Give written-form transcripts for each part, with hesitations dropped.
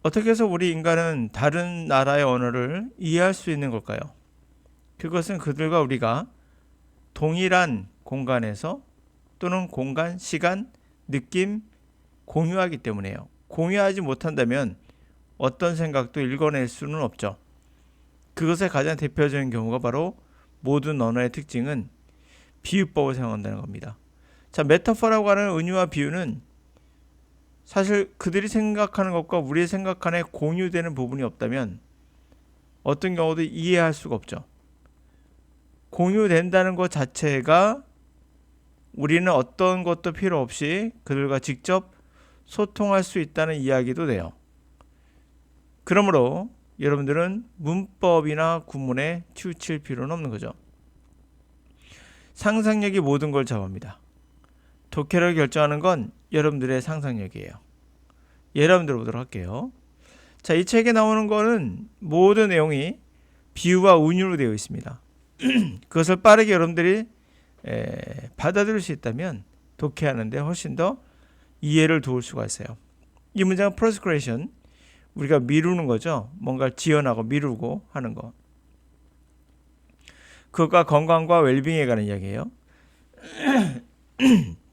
어떻게 해서 우리 인간은 다른 나라의 언어를 이해할 수 있는 걸까요? 그것은 그들과 우리가 동일한 공간에서 또는 공간, 시간, 느낌 공유하기 때문에요. 공유하지 못한다면 어떤 생각도 읽어낼 수는 없죠. 그것의 가장 대표적인 경우가 바로 모든 언어의 특징은 비유법을 사용한다는 겁니다. 자, 메타포라고 하는 은유와 비유는 사실 그들이 생각하는 것과 우리의 생각 안에 공유되는 부분이 없다면 어떤 경우도 이해할 수가 없죠. 공유된다는 것 자체가 우리는 어떤 것도 필요 없이 그들과 직접 소통할 수 있다는 이야기도 돼요. 그러므로 여러분들은 문법이나 구문에 치우칠 필요는 없는 거죠. 상상력이 모든 걸 잡습니다. 독해를 결정하는 건 여러분들의 상상력이에요. 예를 한번 들어보도록 할게요. 자, 이 책에 나오는 거는 모든 내용이 비유와 운유로 되어 있습니다. 그것을 빠르게 여러분들이 받아들일 수 있다면 독해하는데 훨씬 더 이해를 도울 수가 있어요. 이 문장은 procrastination, 우리가 미루는 거죠. 뭔가를 지연하고 미루고 하는 거. 그것과 건강과 웰빙에 관한 이야기예요.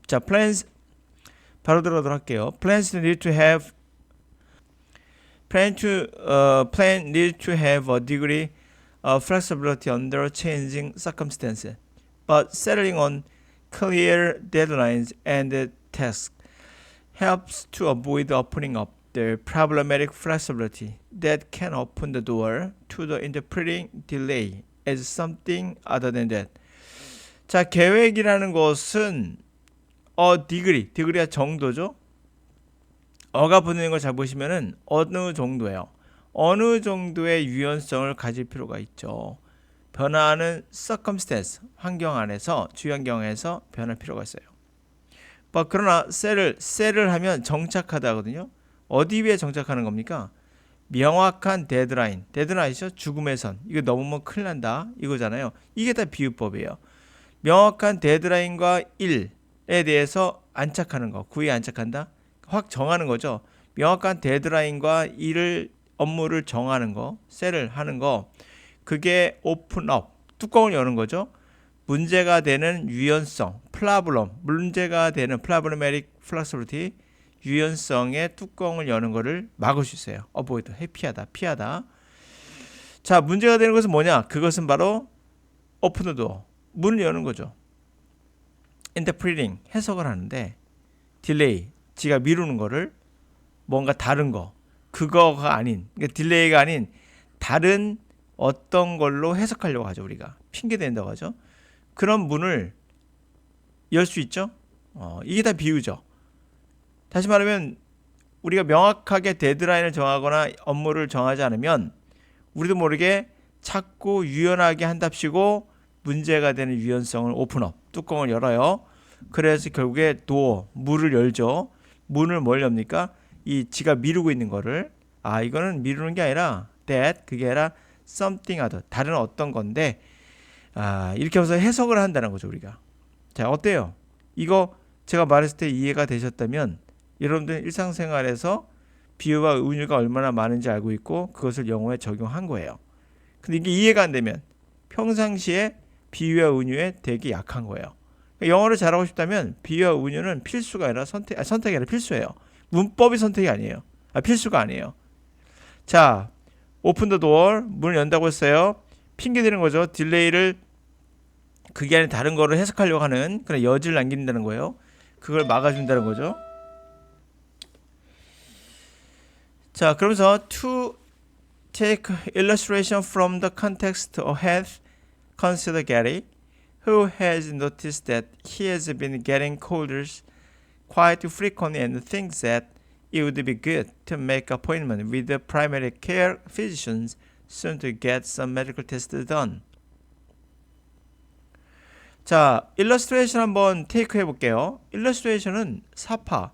자, plans 바로 들어가도록 할게요. Plans need to have plan need to have a degree of flexibility under changing circumstances, but settling on clear deadlines and tasks helps to avoid opening up the problematic flexibility that can open the door to the interpreting delay as something other than that. 자, 계획이라는 것은 degree가 정도죠. 어가 붙는 걸 잘 보시면은 어느 정도예요. 어느 정도의 유연성을 가질 필요가 있죠. 변화하는 circumstance, 환경 안에서, 주환경에서 변할 필요가 있어요. 그러나 셀을 하면 정착하다 하거든요. 어디 위에 정착하는 겁니까? 명확한 데드라인이죠. 죽음의 선. 이거 넘으면 큰일 난다 이거잖아요. 이게 다 비유법이에요. 명확한 데드라인과 일에 대해서 안착하는 거, 구에 안착한다. 확 정하는 거죠. 명확한 데드라인과 일을 업무를 정하는 거, 셀을 하는 거, 그게 오픈업, 뚜껑을 여는 거죠. 문제가 되는 유연성, 문제가 되는 problematic flexibility, 유연성의 뚜껑을 여는 거를 막을 수 있어요. avoid, 피하다. 자, 문제가 되는 것은 뭐냐? 그것은 바로 open the door, 문을 여는 거죠. interpreting, 해석을 하는데 delay, 지가 미루는 거를 뭔가 다른 거, 그거가 아닌, 그러니까 딜레이가 아닌 다른 어떤 걸로 해석하려고 하죠. 우리가 핑계 댄다고 하죠. 그런 문을 열 수 있죠. 이게 다 비유죠. 다시 말하면 우리가 명확하게 데드라인을 정하거나 업무를 정하지 않으면 우리도 모르게 자꾸 유연하게 한답시고 문제가 되는 유연성을 오픈업, 뚜껑을 열어요. 그래서 결국에 문을 열죠. 문을 뭘 엽니까? 이 지가 미루고 있는 거를, 이거는 미루는 게 아니라 that, 그게 아니라 something other, 다른 어떤 건데, 이렇게 해서 해석을 한다는 거죠. 우리가. 자, 어때요? 이거 제가 말했을 때 이해가 되셨다면 여러분들 일상생활에서 비유와 은유가 얼마나 많은지 알고 있고 그것을 영어에 적용한 거예요. 근데 이게 이해가 안 되면 평상시에 비유와 은유에 되게 약한 거예요. 영어를 잘하고 싶다면 비유와 은유는 필수가 아니라 선택이 아니라 필수예요. 문법이 선택이 아니에요. 필수가 아니에요. 자, 오픈 더 도어, 문을 연다고 했어요. 핑계 대는 거죠. 딜레이를 그게 아닌 다른 거를 해석하려고 하는 그런 여지를 남긴다는 거예요. 그걸 막아준다는 거죠. 자, 그러면서 to take illustration from the context ahead, consider Gary, who has noticed that he has been getting colds quite frequently and thinks that it would be good to make appointment with the primary care physicians soon to get some medical tests done. 자, illustration 한번 테이크 해볼게요. illustration은 사파.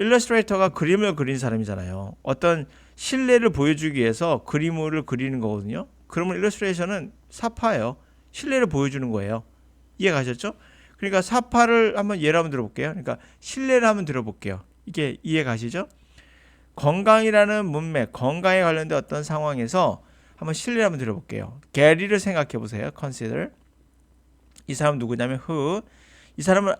일러스트레이터가 그림을 그린 사람이잖아요. 어떤 실내를 보여주기 위해서 그림을 그리는 거거든요. 그러면 일러스트레이션은 사파예요. 실내를 보여주는 거예요. 이해 가셨죠? 그러니까 사파를 한번 예를 한번 들어볼게요. 그러니까 실내를 한번 들어볼게요. 이게 이해 가시죠? 건강이라는 문맥, 건강에 관련된 어떤 상황에서 한번 실례를 한번 드려볼게요. 게리를 생각해 보세요. consider. 이 사람 누구냐면 who. 이 사람을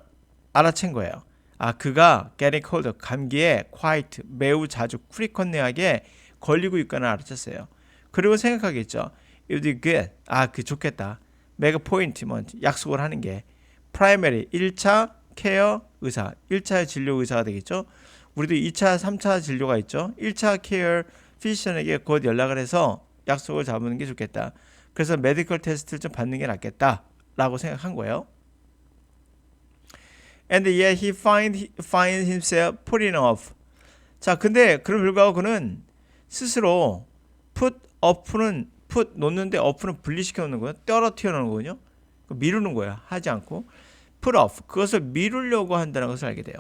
알아챈 거예요. 아, 그가 getting cold, 감기에 quite, 매우 자주 frequently하게 걸리고 있거나 알아챘어요. 그리고 생각하겠죠. It would be good. 아, 그 좋겠다. make appointment, 약속을 하는 게 primary, 1차 케어 의사, 1차 진료 의사가 되겠죠. 우리도 2차, 3차 진료가 있죠. 1차 케어 피지션에게 곧 연락을 해서 약속을 잡는 게 좋겠다. 그래서 메디컬 테스트를 좀 받는 게 낫겠다 라고 생각한 거예요. And yet he finds himself putting off. 자, 근데 그럼 불구하고 그는 스스로 put off는 put 놓는데 off는 분리시켜 놓는 거예요. 떨어뜨려 놓는 거거든요. 미루는 거야. 하지 않고. put off. 그것을 미루려고 한다는 것을 알게 돼요.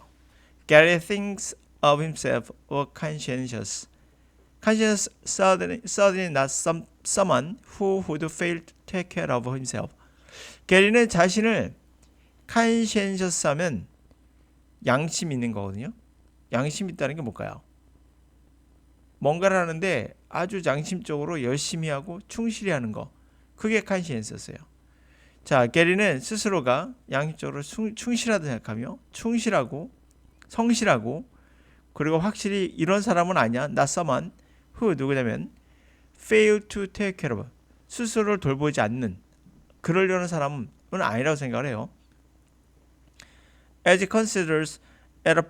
Gary thinks of himself or conscientious. Conscientious certainly not someone who would fail to take care of himself. 게리는 자신을 conscientious 하면 양심 있는 거거든요. 양심 있다는 게 뭘까요? 뭔가를 하는데 아주 양심적으로 열심히 하고 충실히 하는 거. 그게 conscientious예요. 자, 게리는 스스로가 양심적으로 충실하다 생각하며 충실하고 성실하고 그리고 확실히 이런 사람은 아니야. not someone who 누구냐면 fail to take care of 스스로를 돌보지 않는 그러려는 사람은 아니라고 생각을 해요. As he considers at a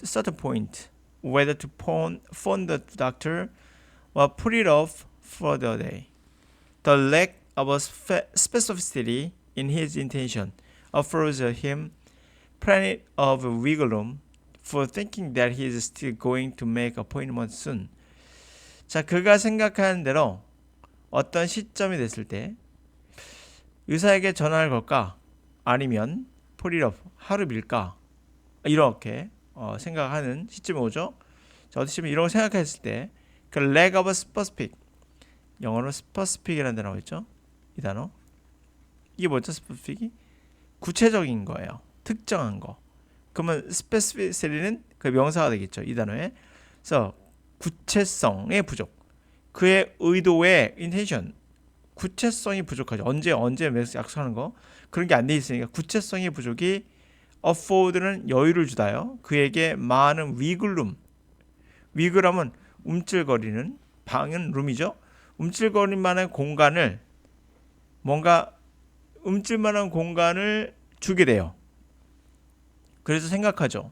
certain point whether to phone the doctor or put it off for the day. The lack of a specificity in his intention affords him plenty of wiggle room for thinking that he is still going to make appointment soon. 자, 그가 생각하는 대로 어떤 시점이 됐을 때 의사에게 전화를 걸까? 아니면 put it off, 하루 밀까? 이렇게 생각하는 시점이 오죠. 자, 어떻게 보면 이런 거 생각했을 때 그 lack of a specific, 영어로 specific이라는 단어가 있죠. 이 단어. 이게 뭐죠? specific이? 구체적인 거예요. 특정한 거. 그러면 specificity는 그 명사가 되겠죠. 이 단어에. 그래서 구체성의 부족. 그의 의도의 intention. 구체성이 부족하죠. 언제 약속하는 거. 그런 게 안 돼 있으니까 구체성의 부족이 afford는 여유를 주다요. 그에게 많은 위글룸. 위글하면 움찔거리는 방은 룸이죠. 움찔거릴 만한 공간을 뭔가 움찔만한 공간을 주게 돼요. 그래서 생각하죠.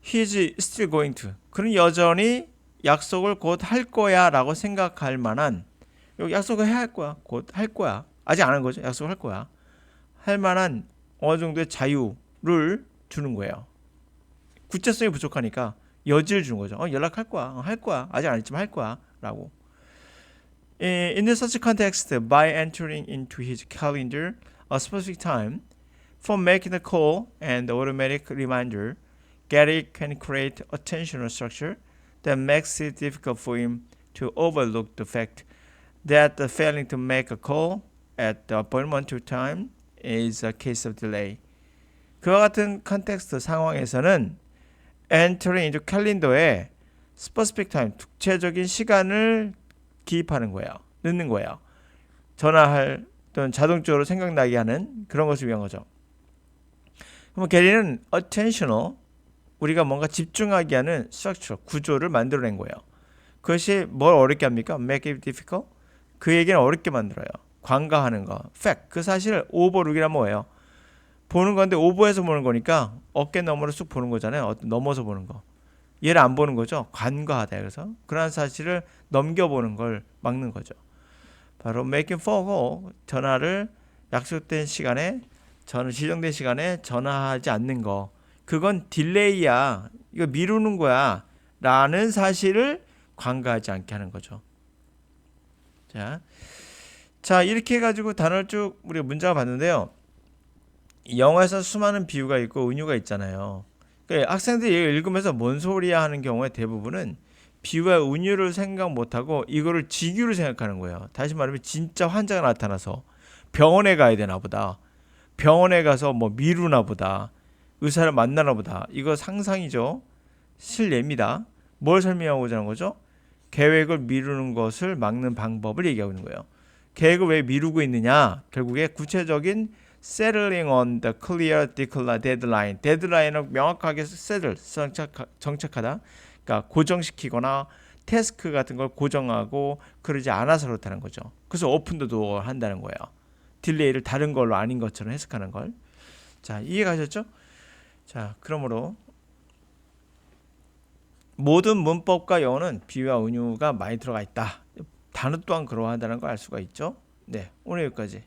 He is still going to. 그는 여전히 약속을 곧 할 거야 라고 생각할 만한 약속을 해야 할 거야. 곧 할 거야. 아직 안 한 거죠. 약속을 할 거야. 할 만한 어느 정도의 자유를 주는 거예요. 구체성이 부족하니까 여지를 주는 거죠. 연락할 거야. 할 거야. 아직 안 했지만 할 거야. 라고. In such context, by entering into his calendar a specific time for making the call and the automatic reminder, Gary can create attentional structure that makes it difficult for him to overlook the fact that the failing to make a call at the appointment time is a case of delay. 그와 같은 컨텍스트 상황에서는 entering into calendar에 specific time, 구체적인 시간을 기입하는 거예요. 넣는 거예요. 전화할 또는 자동적으로 생각나게 하는 그런 것을 위한 거죠. 그럼 게리는 attentional, 우리가 뭔가 집중하게 하는 structure, 구조를 만들어낸 거예요. 그것이 뭘 어렵게 합니까? make it difficult? 그에게는 어렵게 만들어요. 관가하는 거. fact, 그 사실을 overlook이란 뭐예요? 보는 건데 오버해서 보는 거니까 어깨 너머로 쑥 보는 거잖아요. 넘어서 보는 거. 얘를 안 보는 거죠. 관과하다. 그래서 그러한 사실을 넘겨보는 걸 막는 거죠. 바로 making phone call, 전화를 약속된 시간에 지정된 시간에 전화하지 않는 거. 그건 딜레이야. 이거 미루는 거야. 라는 사실을 관과하지 않게 하는 거죠. 자 이렇게 해가지고 단어를 쭉 우리가 문장을 봤는데요. 영어에서 수많은 비유가 있고 은유가 있잖아요. 그러니까 학생들이 읽으면서 뭔 소리야 하는 경우에 대부분은 비유와 은유를 생각 못하고 이거를 직유를 생각하는 거예요. 다시 말하면 진짜 환자가 나타나서 병원에 가야 되나 보다. 병원에 가서 뭐 미루나 보다. 의사를 만나나 보다. 이거 상상이죠. 실례입니다. 뭘 설명하고자 하는 거죠? 계획을 미루는 것을 막는 방법을 얘기하고 있는 거예요. 계획을 왜 미루고 있느냐? 결국에 구체적인 settling on the clear deadline. 데드라인을 명확하게 settle, 정착하다. 그러니까 고정시키거나 태스크 같은 걸 고정하고 그러지 않아서 그렇다는 거죠. 그래서 오픈 더 도어 한다는 거예요. 딜레이를 다른 걸로 아닌 것처럼 해석하는 걸. 자, 이해가셨죠? 자, 그러므로 모든 문법과 영어는 비유와 은유가 많이 들어가 있다. 단어 또한 그러하다는 걸 알 수가 있죠. 네, 오늘 여기까지.